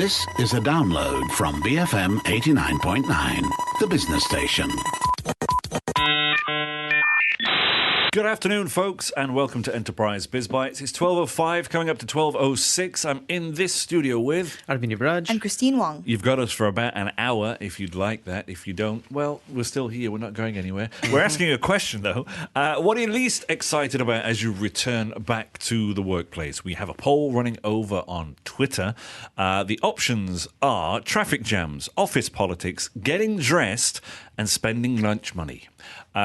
This is a download from BFM 89.9, the business station. Good afternoon, folks, and welcome to Enterprise Biz Bites. It's 12:05, coming up to 12:06. I'm in this studio with Arvind Yuvraj. And Christine Wong. You've got us for about an hour, if you'd like that. If you don't, well, we're still here. We're not going anywhere. We're asking you a question, though. What are you least excited about as you return back to the workplace? We have a poll running over on Twitter. The options are traffic jams, office politics, getting dressed, and spending lunch money.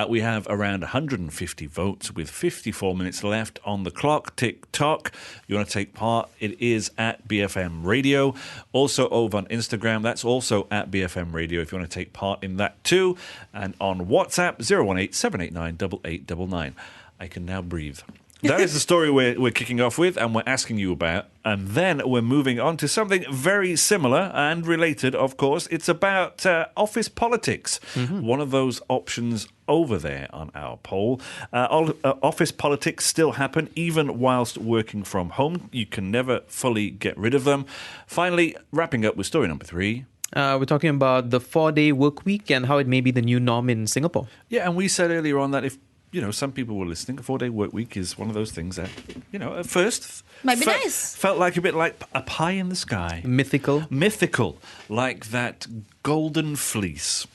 We have around 150 votes with 54 minutes left on the clock. Tick-tock. You want to take part? It is at BFM Radio. Also over on Instagram, that's also at BFM Radio if you want to take part in that too. And on WhatsApp, 018-789-8899. I can now breathe. That is the story we're kicking off with and we're asking you about. And then we're moving on to something very similar and related, of course. It's about office politics. One of those options over there on our poll. Office politics still happen even whilst working from home. You can never fully get rid of them. Finally, wrapping up with story number 3. We're talking about the 4-day work week and how it may be the new norm in Singapore. Yeah, and we said earlier on that if some people were listening, a 4-day work week is one of those things that, at first... Might be nice. Felt like a bit like a pie in the sky. Mythical, like that golden fleece.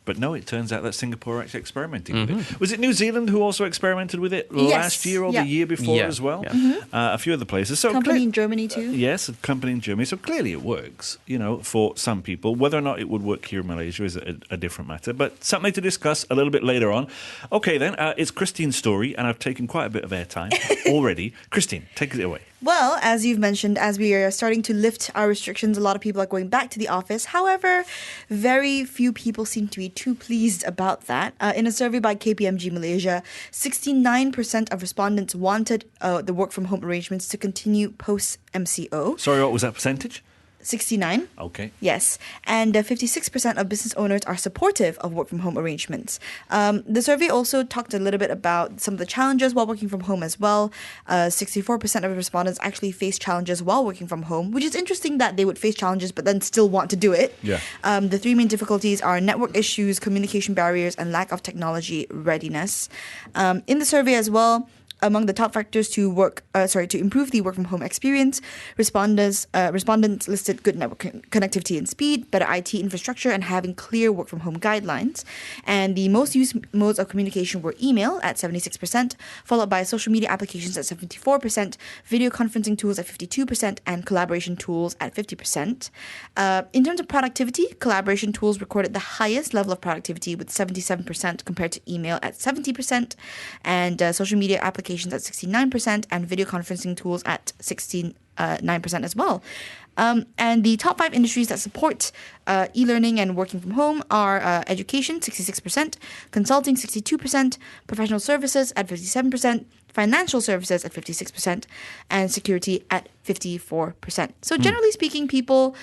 But no, it turns out that Singapore are actually experimenting with it. Was it New Zealand who also experimented with it last year or the year before as well? Yeah. A few other places. So Company in Germany too. Yes, a company in Germany. So clearly it works, for some people. Whether or not it would work here in Malaysia is a different matter. But something to discuss a little bit later on. Okay then, it's Christine's story and I've taken quite a bit of airtime already. Christine, take it away. Well, as you've mentioned, as we are starting to lift our restrictions, a lot of people are going back to the office. However, very few people seem to be too pleased about that. In a survey by KPMG Malaysia, 69% of respondents wanted the work-from-home arrangements to continue post-MCO. Sorry, what was that percentage? 69. Okay. Yes. And 56% of business owners are supportive of work-from-home arrangements. The survey also talked a little bit about some of the challenges while working from home as well. 64% of respondents actually face challenges while working from home, which is interesting that they would face challenges but then still want to do it. Yeah. The 3 main difficulties are network issues, communication barriers, and lack of technology readiness. In the survey as well, among the top factors to improve the work-from-home experience, respondents listed good network connectivity and speed, better IT infrastructure, and having clear work-from-home guidelines. And the most used modes of communication were email at 76%, followed by social media applications at 74%, video conferencing tools at 52%, and collaboration tools at 50%. In terms of productivity, collaboration tools recorded the highest level of productivity with 77% compared to email at 70%, and social media applications at 69%, and video conferencing tools at 9% as well. And the top 5 industries that support e-learning and working from home are education, 66%, consulting, 62%, professional services at 57%, financial services at 56%, and security at 54%. So generally speaking, people...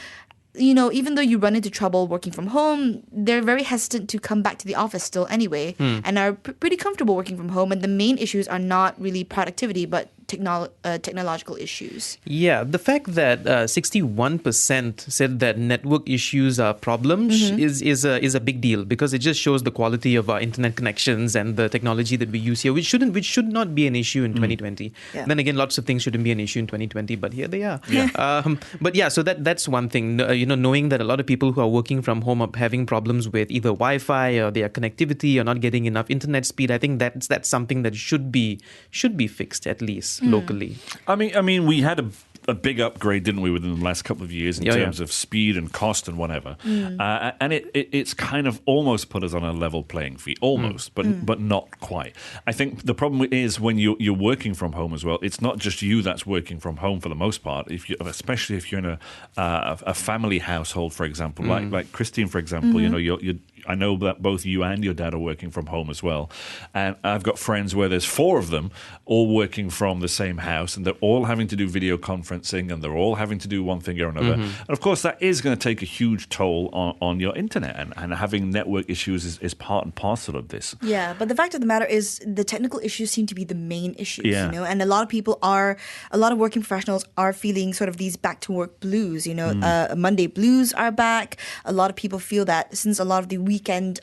even though you run into trouble working from home, they're very hesitant to come back to the office still anyway, and are pretty comfortable working from home. And the main issues are not really productivity, but technological issues. Yeah, the fact that 61% said that network issues are problems is a big deal, because it just shows the quality of our internet connections and the technology that we use here, which should not be an issue in 2020. Yeah. Then again, lots of things shouldn't be an issue in 2020, but here they are. Yeah. So that's one thing. Knowing that a lot of people who are working from home are having problems with either Wi-Fi or their connectivity or not getting enough internet speed, I think that's something that should be fixed at least locally. I mean, we had a big upgrade, didn't we, within the last couple of years in terms of speed and cost and whatever. And it's kind of almost put us on a level playing field, almost, but not quite. I think the problem is when you're working from home as well, it's not just you that's working from home for the most part. Especially if you're in a family household, for example, like Christine, for example, you're I know that both you and your dad are working from home as well. And I've got friends where there's 4 of them all working from the same house, and they're all having to do video conferencing, and they're all having to do one thing or another. And of course, that is going to take a huge toll on your internet, and having network issues is part and parcel of this. Yeah, but the fact of the matter is the technical issues seem to be the main issues, Yeah. and a lot of working professionals are feeling sort of these back to work blues, Monday blues are back. A lot of people feel that since a lot of the weekend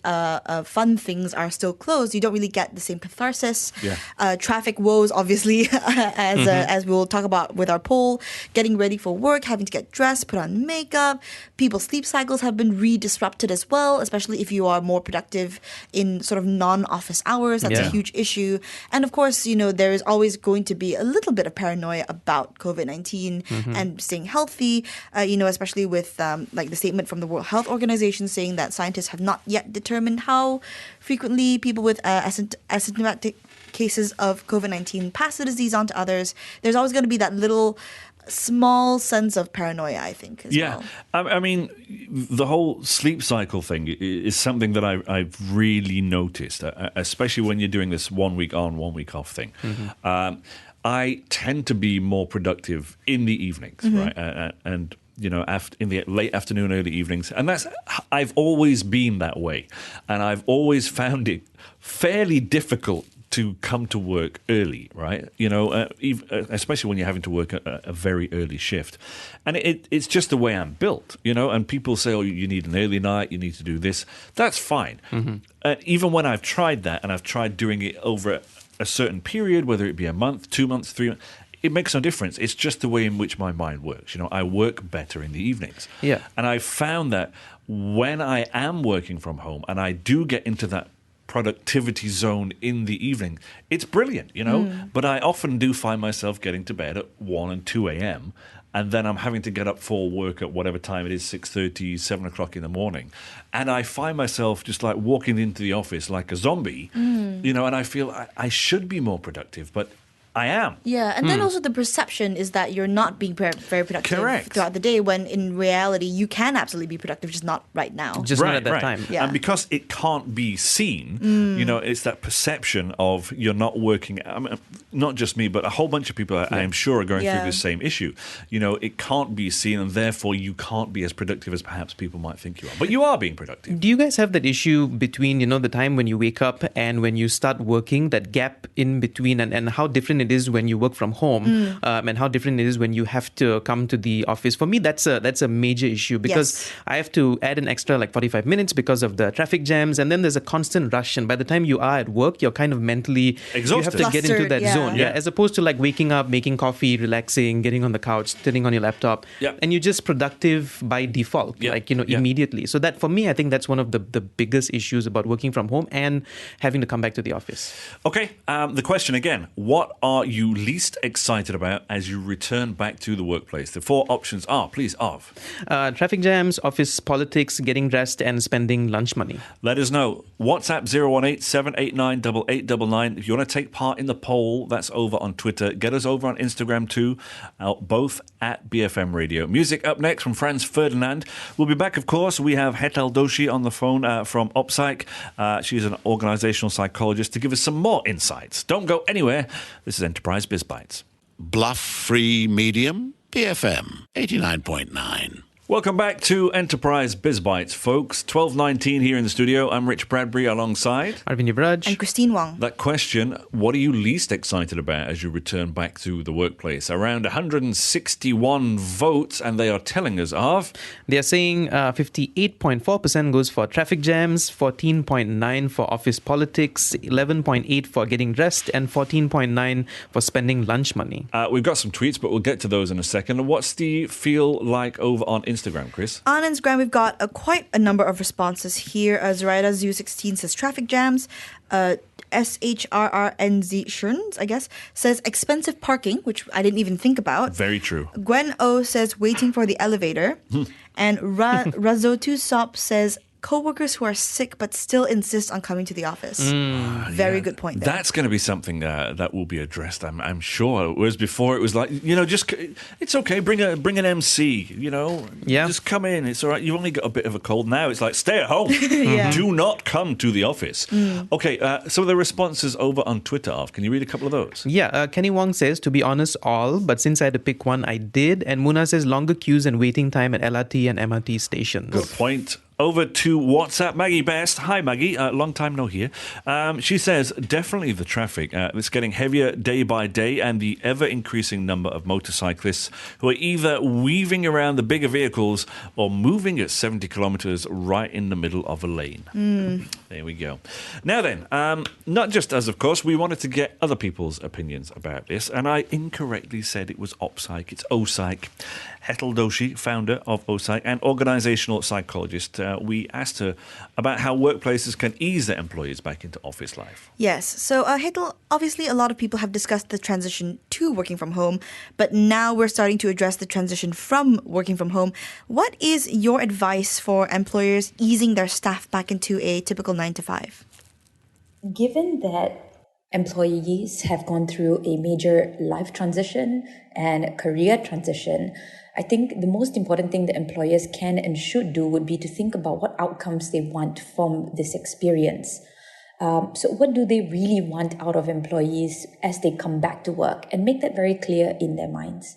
fun things are still closed, you don't really get the same catharsis. Yeah. Traffic woes, obviously, as we'll talk about with our poll, getting ready for work, having to get dressed, put on makeup. People's sleep cycles have been disrupted as well, especially if you are more productive in sort of non-office hours. That's a huge issue. And of course, there is always going to be a little bit of paranoia about COVID-19 and staying healthy, especially with like the statement from the World Health Organization saying that scientists have not yet determined how frequently people with asymptomatic cases of COVID-19 pass the disease on to others. There's always going to be that little small sense of paranoia, I think, as well. I mean, the whole sleep cycle thing is something that I've really noticed, especially when you're doing this 1 week on, 1 week off thing. I tend to be more productive in the evenings, right? And in the late afternoon, early evenings. And I've always been that way. And I've always found it fairly difficult to come to work early, right? Especially when you're having to work a very early shift. And it's just the way I'm built, and people say, oh, you need an early night, you need to do this. That's fine. And even when I've tried that, and I've tried doing it over a certain period, whether it be a month, 2 months, 3 months, it makes no difference. It's just the way in which my mind works. I work better in the evenings. Yeah. And I've found that when I am working from home and I do get into that productivity zone in the evening, it's brilliant, But I often do find myself getting to bed at 1 and 2 a.m., and then I'm having to get up for work at whatever time it is, 6:30, 7 o'clock in the morning. And I find myself just like walking into the office like a zombie, and I feel I should be more productive, but I am. Yeah, and then also the perception is that you're not being very productive throughout the day, when in reality you can absolutely be productive, just not right now. Just not at that time. Yeah. And because it can't be seen, it's that perception of you're not working. I mean, not just me, but a whole bunch of people I am sure are going through this same issue. It can't be seen, and therefore you can't be as productive as perhaps people might think you are. But you are being productive. Do you guys have that issue between, the time when you wake up and when you start working, that gap in between, and how different it is when you work from home, and how different it is when you have to come to the office? For me, that's a major issue, because I have to add an extra like 45 minutes because of the traffic jams, and then there's a constant rush, and by the time you are at work, you're kind of mentally exhausted. You have to get into that zone, as opposed to like waking up, making coffee, relaxing, getting on the couch, sitting on your laptop, and you're just productive by default, immediately. So that, for me, I think that's one of the biggest issues about working from home and having to come back to the office. Okay, the question again, what are you least excited about as you return back to the workplace? The 4 options are, please, of traffic jams, office politics, getting dressed, and spending lunch money. Let us know. WhatsApp 018-789-8899. If you want to take part in the poll, that's over on Twitter. Get us over on Instagram too, both at BFM Radio. Music up next from Franz Ferdinand. We'll be back, of course. We have Hetal Doshi on the phone from OpPsych. She's an organizational psychologist, to give us some more insights. Don't go anywhere. This is Enterprise Biz Bites. Bluff-free medium, BFM 89.9. Welcome back to Enterprise Biz Bites, folks. 12:19 here in the studio. I'm Rich Bradbury alongside Arvind Yuvraj. And Christine Wong. That question, what are you least excited about as you return back to the workplace? Around 161 votes, and they are telling us of... They are saying 58.4% goes for traffic jams, 14.9% for office politics, 11.8% for getting dressed, and 14.9% for spending lunch money. We've got some tweets, but we'll get to those in a second. What's the feel like over on Instagram, Chris? On Instagram, we've got quite a number of responses here. Zoraida Zoo16 says traffic jams. SHRRNZ Shurns, I guess, says expensive parking, which I didn't even think about. Very true. Gwen O says waiting for the elevator. And Razotu Sop says coworkers who are sick but still insist on coming to the office. Very good point there. That's going to be something that will be addressed, I'm sure. Whereas before it was like, just it's okay, bring an MC, just come in, it's all right. You've only got a bit of a cold. Now it's like, stay at home. Do not come to the office. Okay, some of the responses over on Twitter, can you read a couple of those? Yeah, Kenny Wong says, to be honest, all, but since I had to pick one, I did. And Muna says, longer queues and waiting time at LRT and MRT stations. Good point. Over to WhatsApp, Maggie Best. Hi, Maggie. Long time no hear. She says, definitely the traffic. It's getting heavier day by day, and the ever-increasing number of motorcyclists who are either weaving around the bigger vehicles or moving at 70 kilometres right in the middle of a lane. There we go. Now then, not just us, of course, we wanted to get other people's opinions about this, and I incorrectly said it was OPSYCH. It's OPSYCH. Hetal Doshi, founder of OPSYCH and organisational psychologist, we asked her about how workplaces can ease their employees back into office life. Yes. So, Hetal, obviously a lot of people have discussed the transition to working from home, but now we're starting to address the transition from working from home. What is your advice for employers easing their staff back into a typical 9 to 5? Given that employees have gone through a major life transition and career transition, I think the most important thing that employers can and should do would be to think about what outcomes they want from this experience. So what do they really want out of employees as they come back to work, and make that very clear in their minds.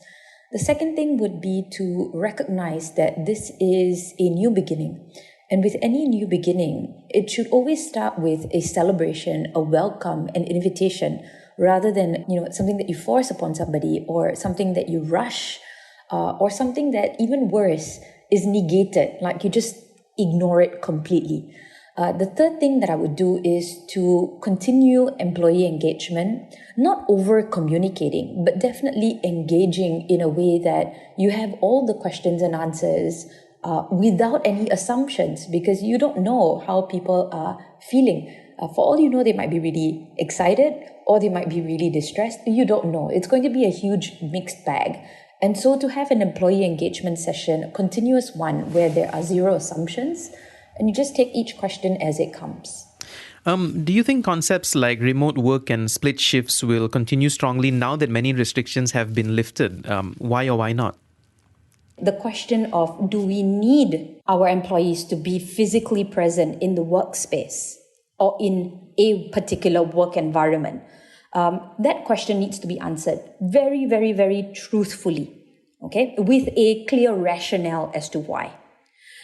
The second thing would be to recognize that this is a new beginning. And with any new beginning, it should always start with a celebration, a welcome, an invitation, rather than something that you force upon somebody, or something that you rush, or something that, even worse, is negated, like you just ignore it completely. The third thing that I would do is to continue employee engagement, not over communicating, but definitely engaging in a way that you have all the questions and answers without any assumptions, because you don't know how people are feeling. For all you know, they might be really excited or they might be really distressed. You don't know. It's going to be a huge mixed bag. And so to have an employee engagement session, a continuous one where there are zero assumptions, and you just take each question as it comes. Do you think concepts like remote work and split shifts will continue strongly now that many restrictions have been lifted? Why or why not? The question of, do we need our employees to be physically present in the workspace or in a particular work environment? That question needs to be answered very, very, very truthfully, okay, with a clear rationale as to why.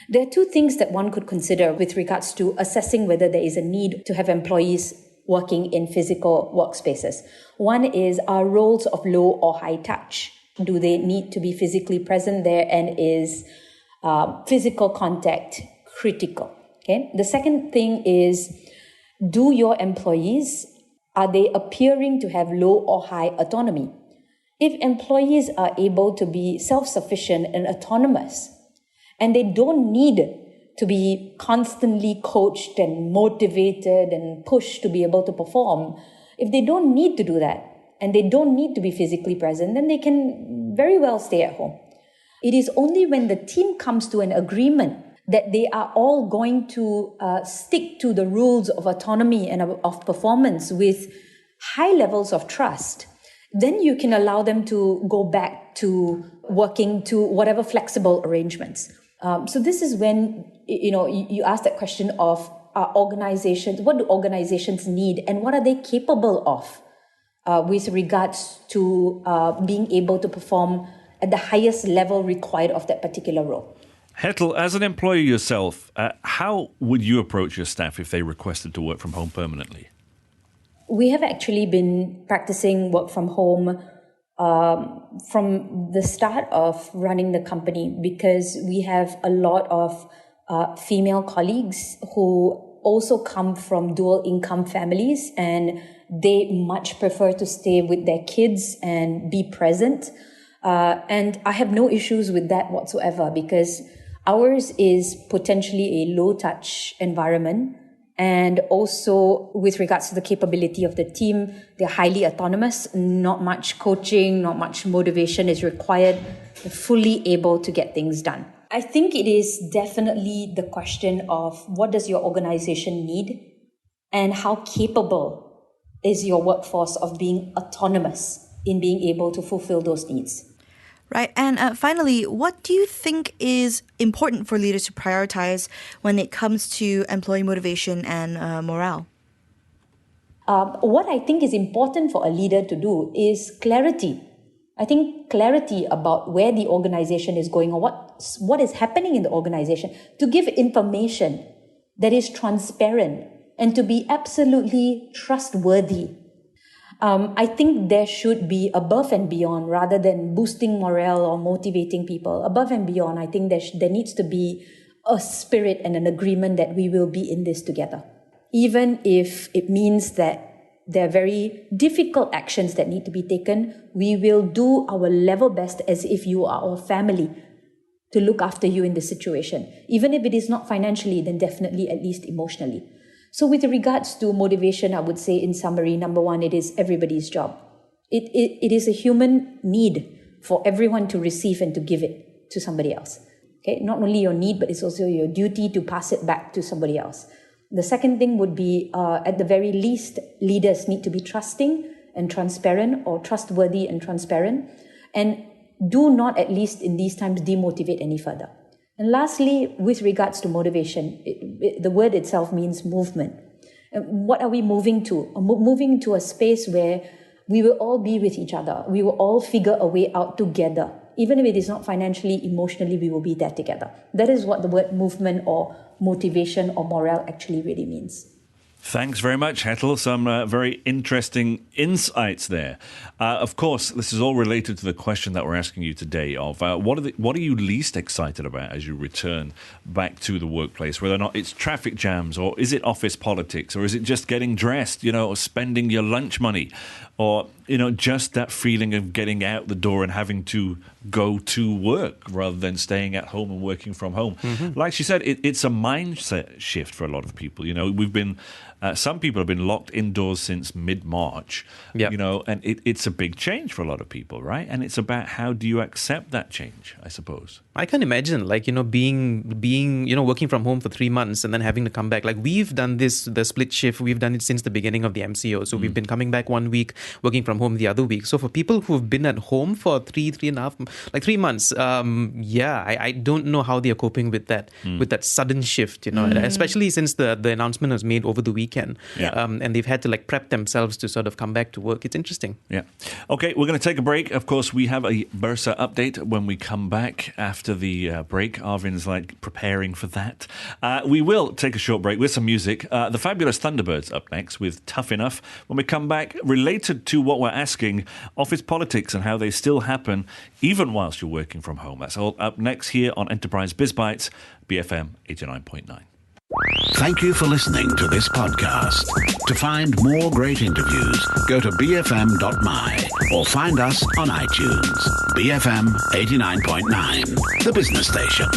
There are two things that one could consider with regards to assessing whether there is a need to have employees working in physical workspaces. One is, are roles of low or high touch? Do they need to be physically present there, and is physical contact critical? Okay. The second thing is, do your employees, are they appearing to have low or high autonomy? If employees are able to be self-sufficient and autonomous, and they don't need to be constantly coached and motivated and pushed to be able to perform, if they don't need to do that, and they don't need to be physically present, then they can very well stay at home. It is only when the team comes to an agreement that they are all going to stick to the rules of autonomy and of performance with high levels of trust, then you can allow them to go back to working to whatever flexible arrangements. So this is when, you ask that question of organizations, what do organizations need and what are they capable of with regards to being able to perform at the highest level required of that particular role. Hetal, as an employer yourself, how would you approach your staff if they requested to work from home permanently? We have actually been practicing work from home from the start of running the company, because we have a lot of female colleagues who also come from dual income families, and they much prefer to stay with their kids and be present. And I have no issues with that whatsoever, because ours is potentially a low-touch environment. And also with regards to the capability of the team, they're highly autonomous, not much coaching, not much motivation is required. They're fully able to get things done. I think it is definitely the question of what does your organization need and how capable is your workforce of being autonomous in being able to fulfill those needs. Right. And finally, what do you think is important for leaders to prioritize when it comes to employee motivation and morale? What I think is important for a leader to do is clarity. I think clarity about where the organization is going or what is happening in the organization, to give information that is transparent and to be absolutely trustworthy. I think there should be above and beyond, rather than boosting morale or motivating people, above and beyond, I think there needs to be a spirit and an agreement that we will be in this together. Even if it means that there are very difficult actions that need to be taken, we will do our level best as if you are our family to look after you in this situation. Even if it is not financially, then definitely at least emotionally. So with regards to motivation, I would say in summary, number one, it is everybody's job. It is a human need for everyone to receive and to give it to somebody else. Okay, not only your need, but it's also your duty to pass it back to somebody else. The second thing would be, at the very least, leaders need to be trusting and transparent, or trustworthy and transparent, and do not, at least in these times, demotivate any further. And lastly, with regards to motivation, the word itself means movement. What are we moving to? Moving to a space where we will all be with each other. We will all figure a way out together. Even if it is not financially, emotionally, we will be there together. That is what the word movement or motivation or morale actually really means. Thanks very much, Hetal. Some very interesting insights there. Of course, this is all related to the question that we're asking you today of what are you least excited about as you return back to the workplace, whether or not it's traffic jams, or is it office politics, or is it just getting dressed, or spending your lunch money, or, just that feeling of getting out the door and having to go to work rather than staying at home and working from home. Mm-hmm. Like she said, it's a mindset shift for a lot of people. We've been... some people have been locked indoors since mid-March, and it's a big change for a lot of people, right? And it's about how do you accept that change, I suppose. I can imagine, being working from home for 3 months and then having to come back. Like, we've done the split shift. We've done it since the beginning of the MCO. So we've been coming back 1 week, working from home the other week. So for people who've been at home for 3 months, I don't know how they're coping with that sudden shift, especially since the announcement was made over the weekend. And they've had to prep themselves to sort of come back to work. It's interesting. Yeah. Okay, we're going to take a break. Of course, we have a Bursa update when we come back after the break. Arvin's preparing for that. We will take a short break with some music. The Fabulous Thunderbirds up next with Tough Enough. When we come back, related to what we're asking, office politics and how they still happen even whilst you're working from home. That's all up next here on Enterprise Biz Bites, BFM 89.9. Thank you for listening to this podcast. To find more great interviews, go to bfm.my or find us on iTunes. BFM 89.9, the business station.